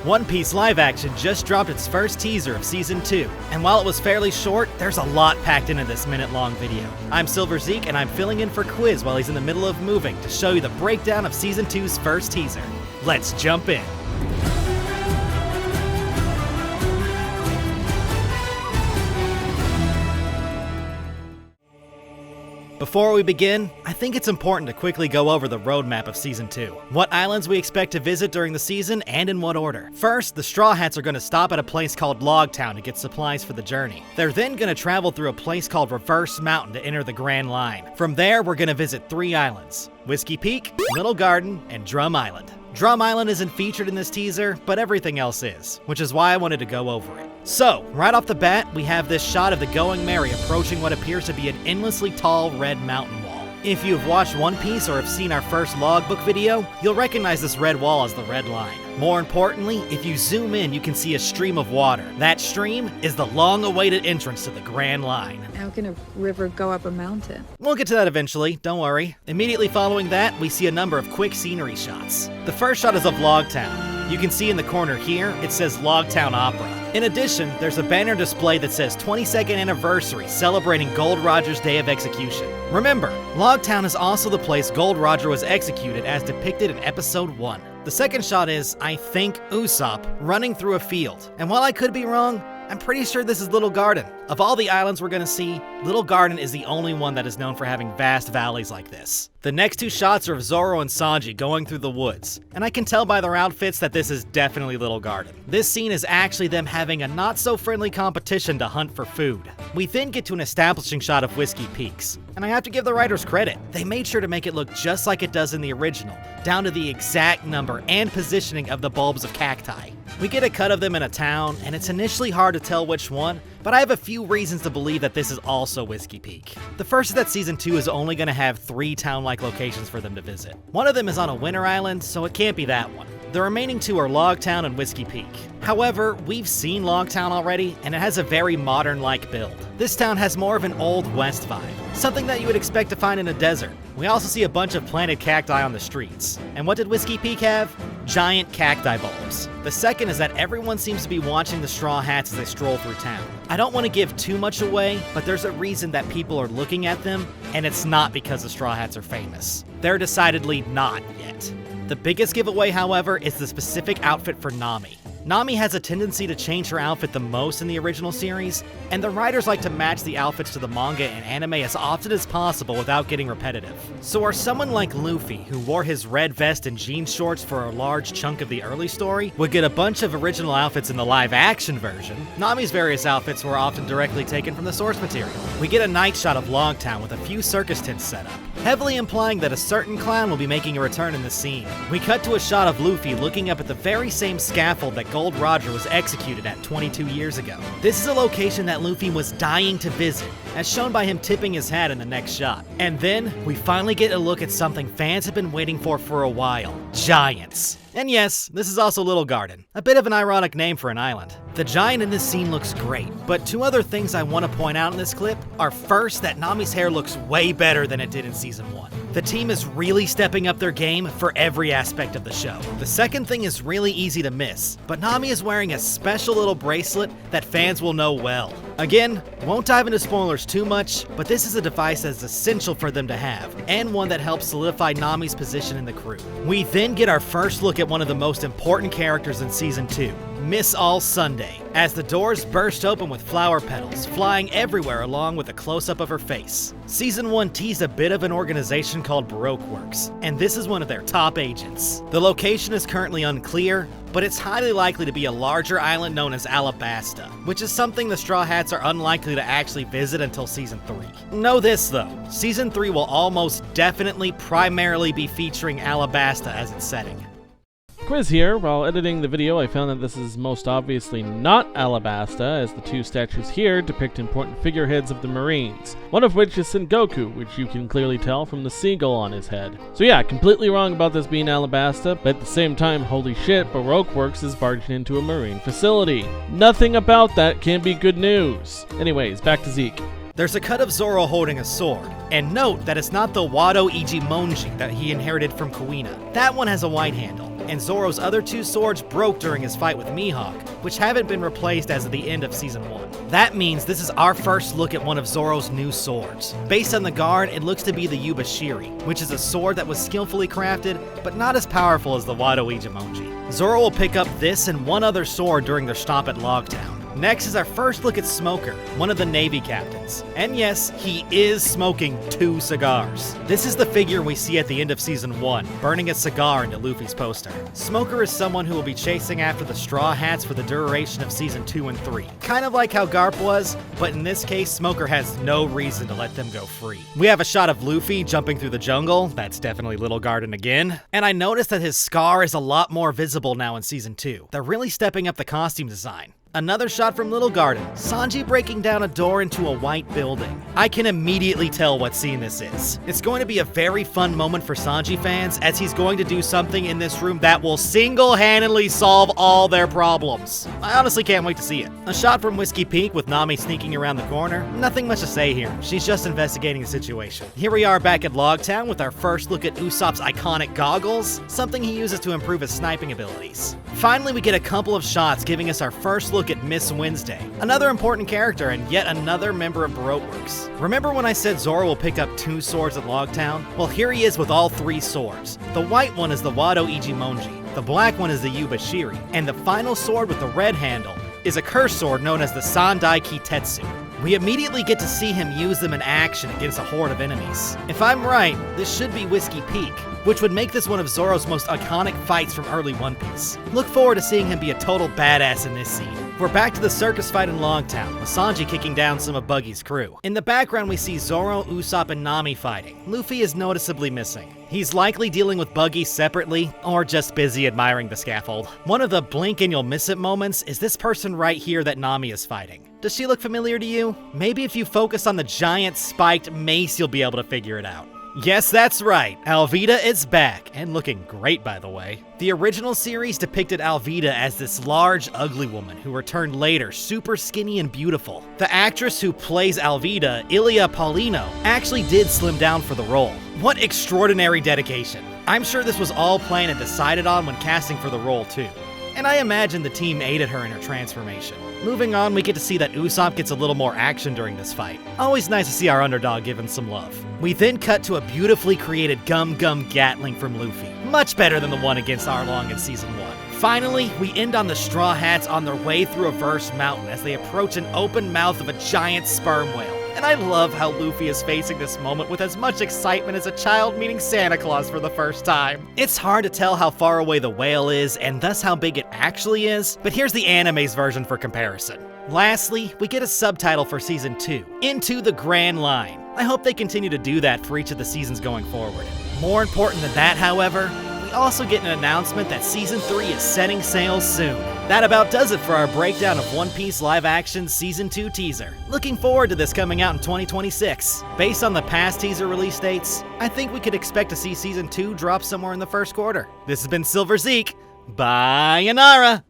One Piece live action just dropped its first teaser of Season 2, and while it was fairly short, there's a lot packed into this minute-long video. I'm Silver Zeke, and I'm filling in for Quiz while he's in the middle of moving to show you the breakdown of Season 2's first teaser. Let's jump in. Before we begin, I think it's important to quickly go over the roadmap of Season 2. What islands we expect to visit during the season, and in what order. First, the Straw Hats are going to stop at a place called Logtown to get supplies for the journey. They're then going to travel through a place called Reverse Mountain to enter the Grand Line. From there, we're going to visit 3 islands: Whiskey Peak, Little Garden, and Drum Island. Drum Island isn't featured in this teaser, but everything else is, which is why I wanted to go over it. So, right off the bat, we have this shot of the Going Merry approaching what appears to be an endlessly tall red mountain wall. If you've watched One Piece or have seen our first Logbook video, you'll recognize this red wall as the red line. More importantly, if you zoom in, you can see a stream of water. That stream is the long-awaited entrance to the Grand Line. How can a river go up a mountain? We'll get to that eventually, don't worry. Immediately following that, we see a number of quick scenery shots. The first shot is of Logtown. You can see in the corner here, it says Logtown Opera. In addition, there's a banner display that says 22nd Anniversary celebrating Gold Roger's Day of Execution. Remember, Logtown is also the place Gold Roger was executed as depicted in Episode 1. The second shot is, I think, Usopp running through a field. And while I could be wrong, I'm pretty sure this is Little Garden. Of all the islands we're gonna see, Little Garden is the only one that is known for having vast valleys like this. The next 2 shots are of Zoro and Sanji going through the woods, and I can tell by their outfits that this is definitely Little Garden. This scene is actually them having a not-so-friendly competition to hunt for food. We then get to an establishing shot of Whiskey Peaks, and I have to give the writers credit. They made sure to make it look just like it does in the original, down to the exact number and positioning of the bulbs of cacti. We get a cut of them in a town, and it's initially hard to tell which one, but I have a few reasons to believe that this is also Whiskey Peak. The first is that Season 2 is only going to have 3 town-like locations for them to visit. One of them is on a winter island, so it can't be that one. The remaining 2 are Logtown and Whiskey Peak. However, we've seen Logtown already, and it has a very modern-like build. This town has more of an Old West vibe, something that you would expect to find in a desert. We also see a bunch of planted cacti on the streets. And what did Whiskey Peak have? Giant cacti bulbs. The second is that everyone seems to be watching the Straw Hats as they stroll through town. I don't want to give too much away, but there's a reason that people are looking at them, and it's not because the Straw Hats are famous. They're decidedly not yet. The biggest giveaway, however, is the specific outfit for Nami. Nami has a tendency to change her outfit the most in the original series, and the writers like to match the outfits to the manga and anime as often as possible without getting repetitive. So are someone like Luffy, who wore his red vest and jean shorts for a large chunk of the early story, would get a bunch of original outfits in the live-action version, Nami's various outfits were often directly taken from the source material. We get a night shot of Logtown with a few circus tents set up, heavily implying that a certain clown will be making a return in this scene. We cut to a shot of Luffy looking up at the very same scaffold that Gold Roger was executed at 22 years ago. This is a location that Luffy was dying to visit, as shown by him tipping his hat in the next shot. And then, we finally get a look at something fans have been waiting for a while: giants. And yes, this is also Little Garden, a bit of an ironic name for an island. The giant in this scene looks great, but 2 other things I want to point out in this clip are first that Nami's hair looks way better than it did in Season 1. The team is really stepping up their game for every aspect of the show. The second thing is really easy to miss, but Nami is wearing a special little bracelet that fans will know well. Again, won't dive into spoilers too much, but this is a device that is essential for them to have, and one that helps solidify Nami's position in the crew. We then get our first look at one of the most important characters in Season 2, Miss All Sunday, as the doors burst open with flower petals flying everywhere along with a close-up of her face. Season 1 teased a bit of an organization called Baroque Works, and this is one of their top agents. The location is currently unclear, but it's highly likely to be a larger island known as Alabasta, which is something the Straw Hats are unlikely to actually visit until Season 3. Know this though, Season 3 will almost definitely primarily be featuring Alabasta as its setting. Quiz here. While editing the video, I found that this is most obviously not Alabasta, as the 2 statues here depict important figureheads of the Marines, one of which is Sengoku, which you can clearly tell from the seagull on his head. So yeah, completely wrong about this being Alabasta, but at the same time, holy shit, Baroque Works is barging into a marine facility. Nothing about that can be good news. Anyways, back to Zeke. There's a cut of Zoro holding a sword, and note that it's not the Wado Ichimonji that he inherited from Kuina. That one has a white handle. and Zoro's other 2 swords broke during his fight with Mihawk, which haven't been replaced as of the end of Season 1. That means this is our first look at one of Zoro's new swords. Based on the guard, it looks to be the Yubashiri, which is a sword that was skillfully crafted, but not as powerful as the Wado Ichimonji. Zoro will pick up this and one other sword during their stop at Logtown. Next is our first look at Smoker, one of the Navy captains. And yes, he is smoking 2 cigars. This is the figure we see at the end of Season 1, burning a cigar into Luffy's poster. Smoker is someone who will be chasing after the Straw Hats for the duration of Season 2 and 3. Kind of like how Garp was, but in this case, Smoker has no reason to let them go free. We have a shot of Luffy jumping through the jungle. That's definitely Little Garden again. And I noticed that his scar is a lot more visible now in Season 2. They're really stepping up the costume design. Another shot from Little Garden, Sanji breaking down a door into a white building. I can immediately tell what scene this is. It's going to be a very fun moment for Sanji fans, as he's going to do something in this room that will single-handedly solve all their problems. I honestly can't wait to see it. A shot from Whiskey Peak with Nami sneaking around the corner. Nothing much to say here. She's just investigating the situation. Here we are back at Logtown with our first look at Usopp's iconic goggles, something he uses to improve his sniping abilities. Finally, we get a couple of shots giving us our first look at Miss Wednesday, another important character and yet another member of Baroque Works. Remember when I said Zoro will pick up 2 swords at Logtown? Well, here he is with all 3 swords. The white one is the Wado Ichimonji, the black one is the Yubashiri, and the final sword with the red handle is a curse sword known as the Sandai Kitetsu. We immediately get to see him use them in action against a horde of enemies. If I'm right, this should be Whiskey Peak, which would make this one of Zoro's most iconic fights from early One Piece. Look forward to seeing him be a total badass in this scene. We're back to the circus fight in Logtown, with Sanji kicking down some of Buggy's crew. In the background we see Zoro, Usopp, and Nami fighting. Luffy is noticeably missing. He's likely dealing with Buggy separately, or just busy admiring the scaffold. One of the blink and you'll miss it moments is this person right here that Nami is fighting. Does she look familiar to you? Maybe if you focus on the giant spiked mace, you'll be able to figure it out. Yes, that's right, Alvida is back, and looking great, by the way. The original series depicted Alvida as this large, ugly woman who returned later, super skinny and beautiful. The actress who plays Alvida, Ilia Paulino, actually did slim down for the role. What extraordinary dedication. I'm sure this was all planned and decided on when casting for the role, too. And I imagine the team aided her in her transformation. Moving on, we get to see that Usopp gets a little more action during this fight. Always nice to see our underdog given some love. We then cut to a beautifully created Gum Gum Gatling from Luffy. Much better than the one against Arlong in Season 1. Finally, we end on the Straw Hats on their way through a verse mountain as they approach an open mouth of a giant sperm whale. And I love how Luffy is facing this moment with as much excitement as a child meeting Santa Claus for the first time. It's hard to tell how far away the whale is, and thus how big it actually is, but here's the anime's version for comparison. Lastly, we get a subtitle for Season 2, Into the Grand Line. I hope they continue to do that for each of the seasons going forward. More important than that, however, we also get an announcement that Season 3 is setting sail soon. That about does it for our breakdown of One Piece live action Season 2 teaser. Looking forward to this coming out in 2026. Based on the past teaser release dates, I think we could expect to see Season 2 drop somewhere in the first quarter. This has been Silver Zeke. Bye, Yanara!